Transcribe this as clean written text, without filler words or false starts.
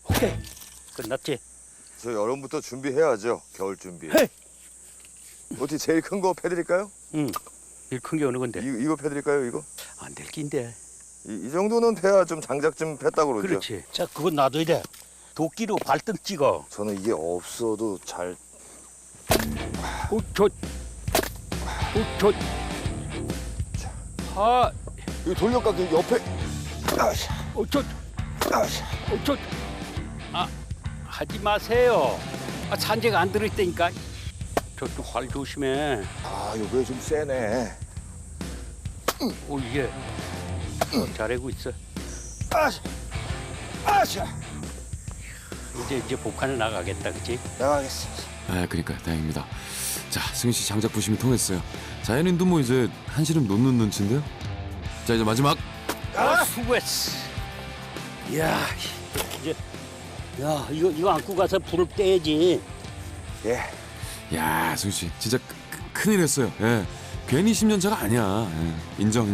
오케이. 끝났지? 저 여름부터 준비해야죠. 겨울 준비. 헤이. 어떻게 제일 큰 거 패드릴까요? 응. 제일 큰 게 어느 건데? 이거 패드릴까요? 이거? 안 될 낀데. 이 정도는 돼야 좀 장작 좀 폈다고 그러죠. 그렇지. 자, 그건 놔둬야 돼. 도끼로 발등 찍어. 저는 이게 없어도 잘. 저. 아, 이거 돌려깎기 옆에. 저. 아, 하지 마세요. 아, 산재가 안 들어있다니까. 저쪽 활 조심해. 아, 요게 좀 세네. 오, 이게. 잘하고 있어. 이제 복판에 나가겠다, 그치? 나가겠어. 아, 그러니까 다행입니다. 자, 승윤 씨 장작 부심이 통했어요. 자연인도 뭐 이제 한시름 놓는 눈치인데요. 자, 이제 마지막. 수고했어. 이야, 이제. 야, 이거 안고 가서 불을 떼야지. 예. 야, 승윤 씨 진짜 큰일 했어요. 예, 괜히 10년 차가 아니야. 예, 인정.